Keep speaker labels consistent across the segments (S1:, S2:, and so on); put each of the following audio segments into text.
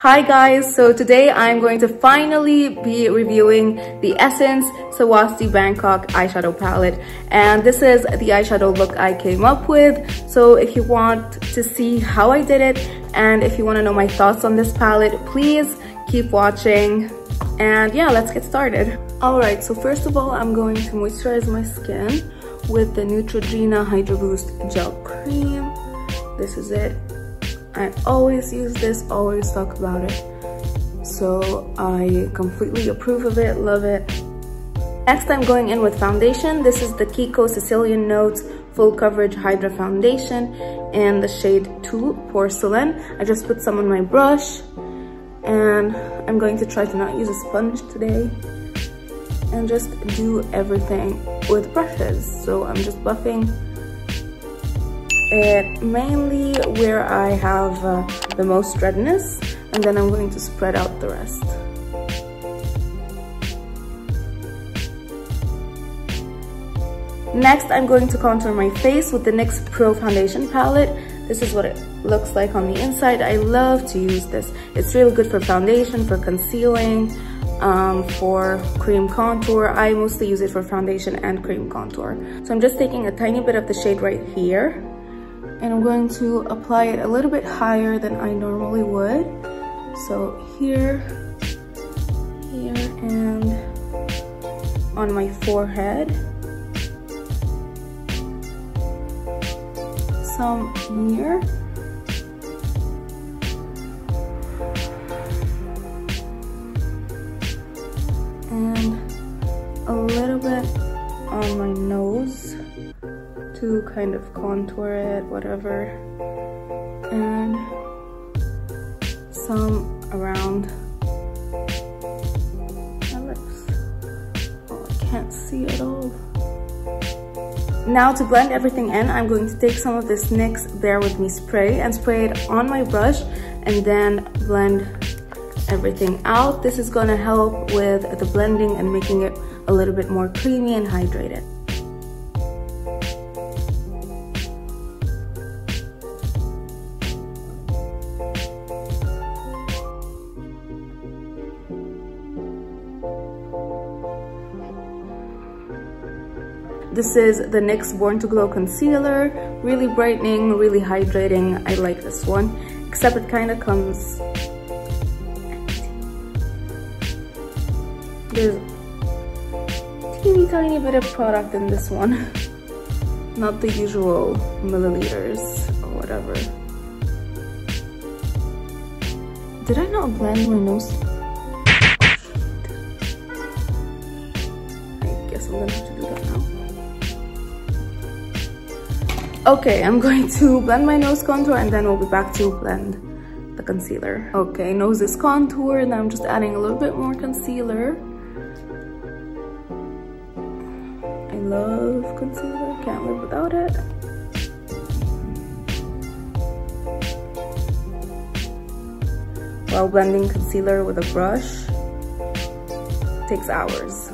S1: Hi guys, so today I'm going to finally be reviewing the Essence Sawasdee Bangkok Eyeshadow Palette, and this is the eyeshadow look I came up with. So if you want to see how I did it and if you want to know my thoughts on this palette, please keep watching. And yeah, let's get started. Alright, so first of all, I'm going to moisturize my skin with the Neutrogena Hydro Boost Gel Cream. This is it. I always use this, always talk about it. So I completely approve of it, love it. Next, I'm going in with foundation. This is the Kiko Sicilian Notes Full Coverage Hydra Foundation in the shade 2 Porcelain. I just put some on my brush and I'm going to try to not use a sponge today and just do everything with brushes. So I'm just buffing it mainly where I have the most redness, and then I'm going to spread out the rest. Next, I'm going to contour my face with the NYX Pro Foundation palette. This is what it looks like on the inside. I love to use this. It's really good for foundation, for concealing, for cream contour. I mostly use it for foundation and cream contour. So I'm just taking a tiny bit of the shade right here, and I'm going to apply it a little bit higher than I normally would. So here, and on my forehead. Some here. And a little bit on my nose to kind of contour it, whatever, and some around my lips. Oh, I can't see at all. Now to blend everything in, I'm going to take some of this NYX Bear With Me spray and spray it on my brush and then blend everything out. This is going to help with the blending and making it a little bit more creamy and hydrated. This is the NYX Born to Glow Concealer. Really brightening, really hydrating. I like this one, except it kind of comes empty. There's a teeny tiny bit of product in this one. Not the usual milliliters or whatever. Did I not blend my nose? I guess I'm gonna have to do that now. Okay, I'm going to blend my nose contour and then we'll be back to blend the concealer. Okay, nose is contoured. Now I'm just adding a little bit more concealer. I love concealer, can't live without it. While blending concealer with a brush takes hours.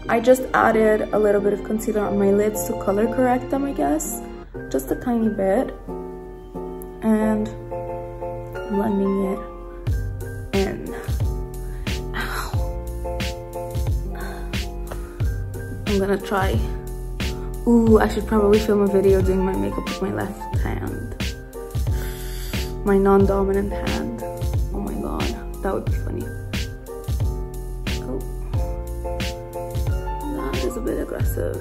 S1: I just added a little bit of concealer on my lids to color correct them, I guess. Just a tiny bit. And blending it in. Ow. I'm gonna try. Ooh, I should probably film a video doing my makeup with my left hand. My non-dominant hand. Oh my god, that would be funny. Is a bit aggressive.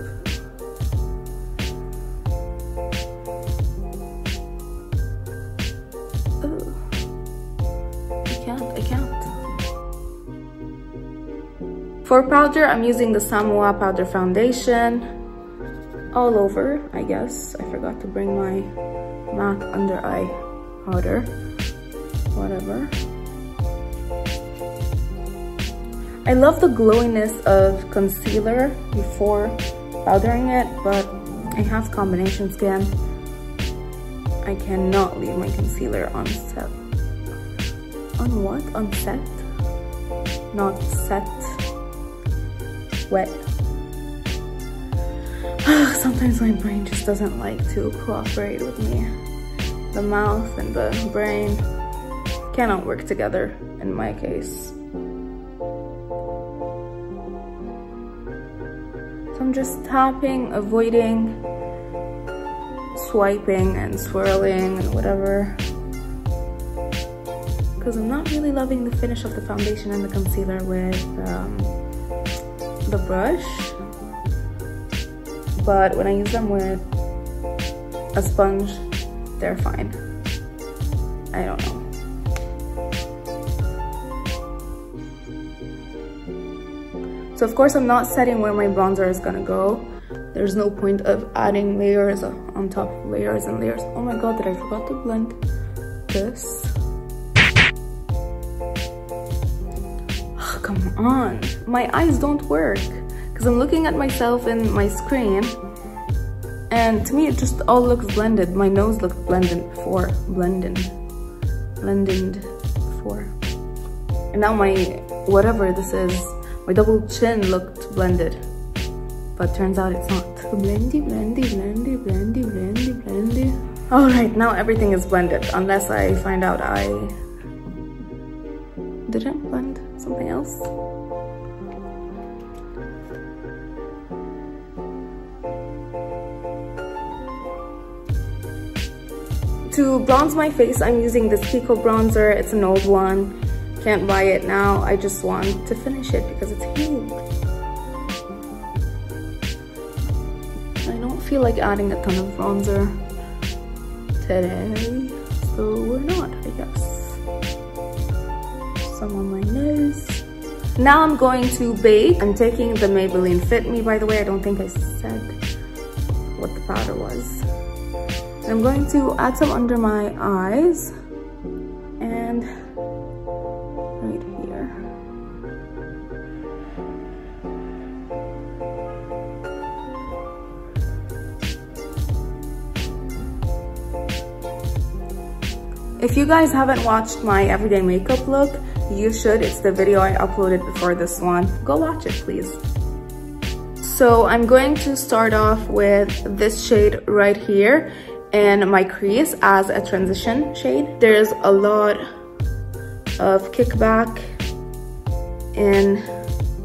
S1: Oh, I can't. For powder, I'm using the Samoa Powder Foundation all over, I guess. I forgot to bring my MAC under eye powder. Whatever. I love the glowiness of concealer before powdering it, but I have combination skin. I cannot leave my concealer on set. On what? On set? Not set. wet. Sometimes my brain just doesn't like to cooperate with me. The mouth and the brain cannot work together in my case. So I'm just tapping, avoiding swiping and swirling and whatever, because I'm not really loving the finish of the foundation and the concealer with the brush. But when I use them with a sponge, they're fine. I don't know. So of course I'm not setting where my bronzer is gonna go. There's no point of adding layers on top of layers and layers. Oh my god, did I forgot to blend this? Oh, come on. My eyes don't work. Because I'm looking at myself in my screen, and to me it just all looks blended. My nose looked blended before. Blended before. And now my, whatever this is, my double chin looked blended. But turns out it's not. Blendy, blendy, blendy, blendy, blendy, blendy. Alright, now everything is blended, unless I find out I didn't blend something else. To bronze my face, I'm using this Pico bronzer. It's an old one. Can't buy it now. I just want to finish it because it's huge. I don't feel like adding a ton of bronzer today, so we're not, I guess. Some on my nose. Now I'm going to bake. I'm taking the Maybelline Fit Me, by the way. I don't think I said what the powder was. I'm going to add some under my eyes and right here. If you guys haven't watched my everyday makeup look, you should. It's the video I uploaded before this one. Go watch it, please. So I'm going to start off with this shade right here in my crease as a transition shade. There's a lot of kickback in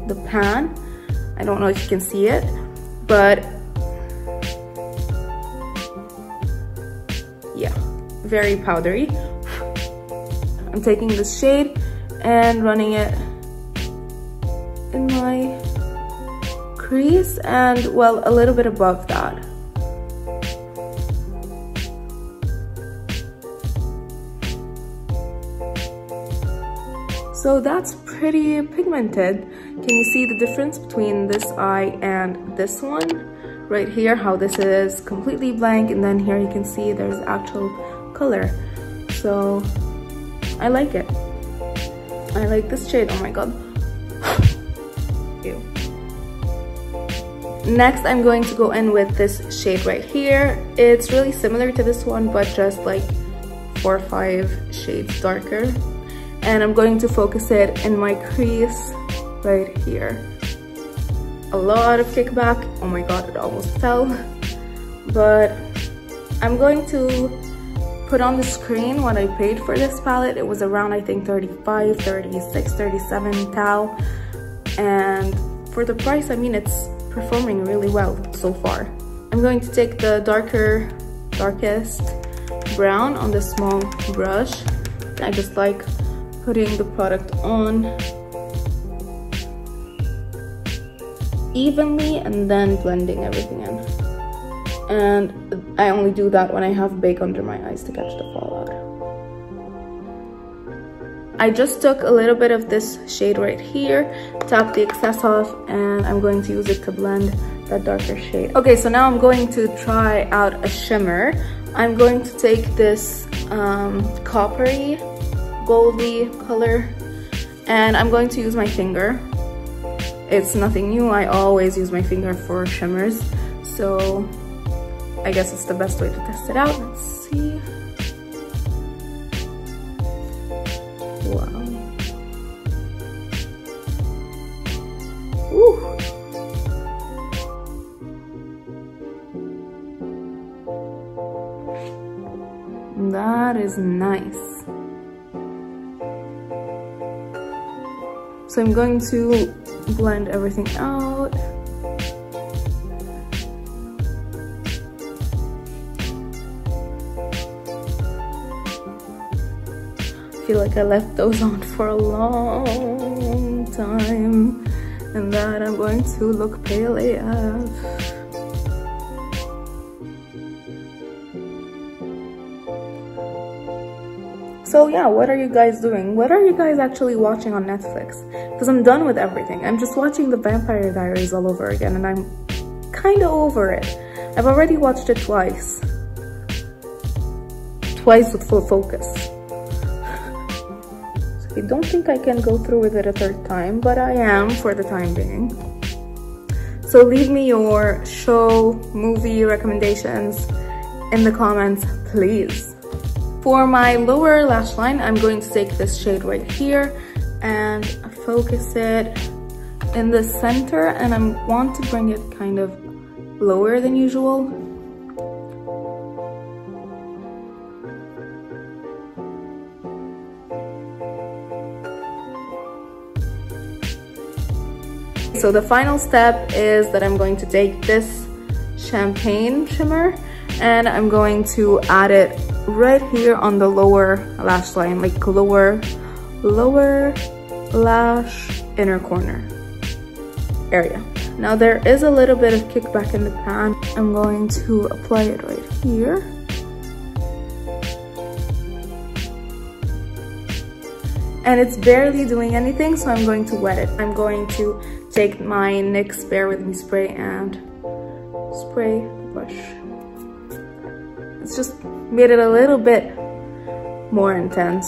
S1: the pan. I don't know if you can see it, but yeah, very powdery. I'm taking this shade and running it in my crease and, well, a little bit above that. So that's pretty pigmented. Can you see the difference between this eye and this one? Right here, how this is completely blank, and then here you can see there's actual color. So I like it. I like this shade. Oh my god. Ew. Next, I'm going to go in with this shade right here. It's really similar to this one, but just like 4 or 5 shades darker. And I'm going to focus it in my crease right here. A lot of kickback. Oh my god, it almost fell. But I'm going to put on the screen what I paid for this palette. It was around, I think, 35, 36, 37 TAL. And for the price, I mean, it's performing really well so far. I'm going to take the darkest brown on the small brush. I just like putting the product on evenly and then blending everything in. And I only do that when I have bake under my eyes to catch the fallout. I just took a little bit of this shade right here, tapped the excess off, and I'm going to use it to blend that darker shade. Okay, so now I'm going to try out a shimmer. I'm going to take this coppery goldy color, and I'm going to use my finger. It's nothing new. I always use my finger for shimmers, so I guess it's the best way to test it out. Let's see. Wow. Ooh. is nice. So I'm going to blend everything out. I feel like I left those on for a long time, and that I'm going to look pale AF. So yeah, what are you guys doing? What are you guys actually watching on Netflix? Because I'm done with everything. I'm just watching The Vampire Diaries all over again, and I'm kind of over it. I've already watched it twice. Twice with full focus. I don't think I can go through with it a third time, but I am for the time being. So leave me your show, movie recommendations in the comments, please. For my lower lash line, I'm going to take this shade right here and focus it in the center, and I want to bring it kind of lower than usual. So the final step is that I'm going to take this champagne shimmer and I'm going to add it right here on the lower lash line, like lower lash inner corner area. Now there is a little bit of kickback in the pan. I'm going to apply it right here. And it's barely doing anything, so I'm going to wet it. I'm going to take my NYX Bear With Me spray and spray the brush. It's just made it a little bit more intense.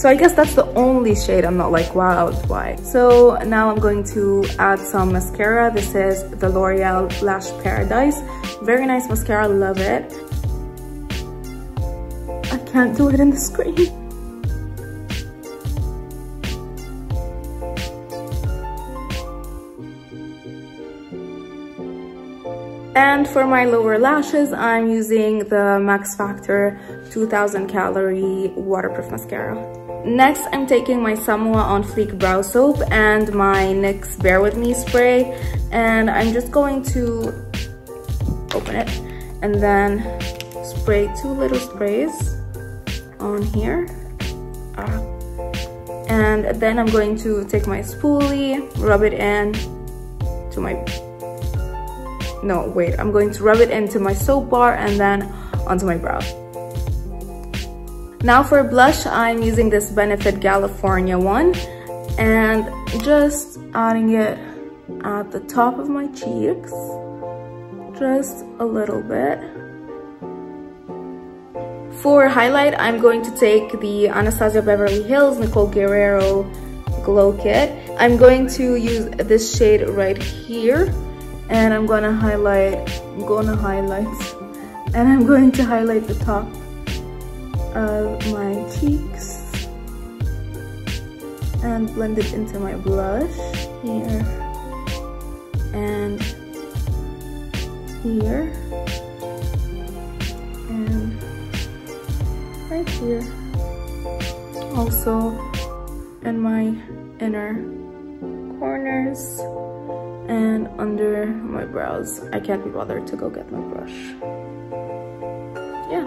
S1: So I guess that's the only shade I'm not like wowed by. So now I'm going to add some mascara. This is the L'Oreal Lash Paradise. Very nice mascara, love it. I can't do it in the screen. And for my lower lashes, I'm using the Max Factor 2000 calorie waterproof mascara. Next, I'm taking my Samoa On Fleek brow soap and my NYX Bear With Me spray, and I'm just going to open it and then spray 2 little sprays on here. And then I'm going to take my spoolie, rub it in to my... No, wait, I'm going to rub it into my soap bar and then onto my brow. Now for blush, I'm using this Benefit California one and just adding it at the top of my cheeks, just a little bit. For highlight, I'm going to take the Anastasia Beverly Hills Nicole Guerrero Glow Kit. I'm going to use this shade right here. And I'm gonna highlight, and I'm going to highlight the top of my cheeks and blend it into my blush here and here and right here. Also in my inner corners and under my brows. I can't be bothered to go get my brush. Yeah.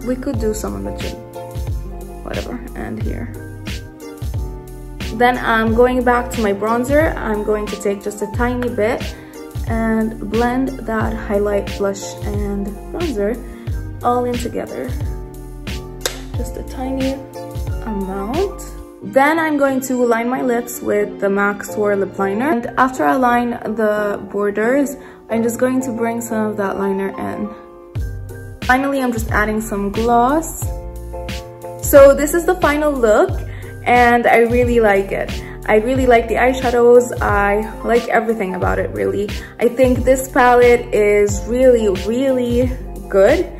S1: We could do some on the chin. Whatever. And here. Then I'm going back to my bronzer. I'm going to take just a tiny bit and blend that highlight, blush, and bronzer all in together. Just a tiny amount. Then I'm going to line my lips with the MAC Swirl lip liner, and after I line the borders, I'm just going to bring some of that liner in. Finally, I'm just adding some gloss. So this is the final look, and I really like it. I really like the eyeshadows. I like everything about it, really. I think this palette is really, really good.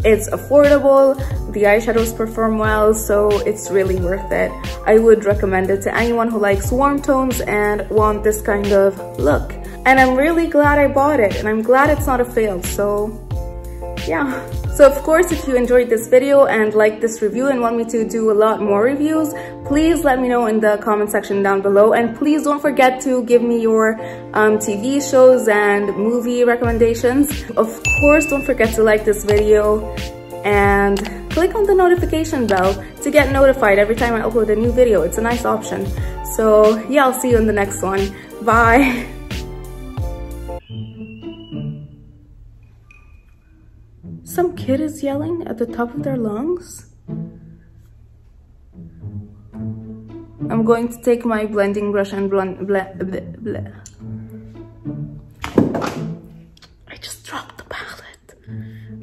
S1: It's affordable, the eyeshadows perform well, so it's really worth it. I would recommend it to anyone who likes warm tones and want this kind of look. and I'm really glad I bought it, and I'm glad it's not a fail. So yeah. So of course, if you enjoyed this video and liked this review and want me to do a lot more reviews, please let me know in the comment section down below. And please don't forget to give me your TV shows and movie recommendations. Of course, don't forget to like this video and click on the notification bell to get notified every time I upload a new video. It's a nice option. So yeah, I'll see you in the next one. Bye. Some kid is yelling at the top of their lungs. I'm going to take my blending brush and blend. I just dropped the palette.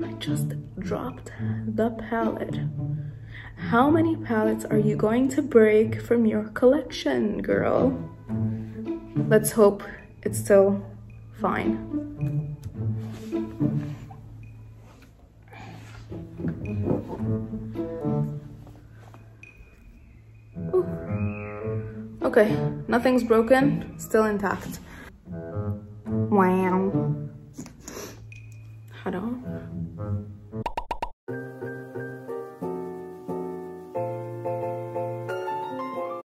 S1: I just dropped the palette. How many palettes are you going to break from your collection, girl? Let's hope it's still fine. Ooh. Okay, nothing's broken, still intact. Wow. Hello.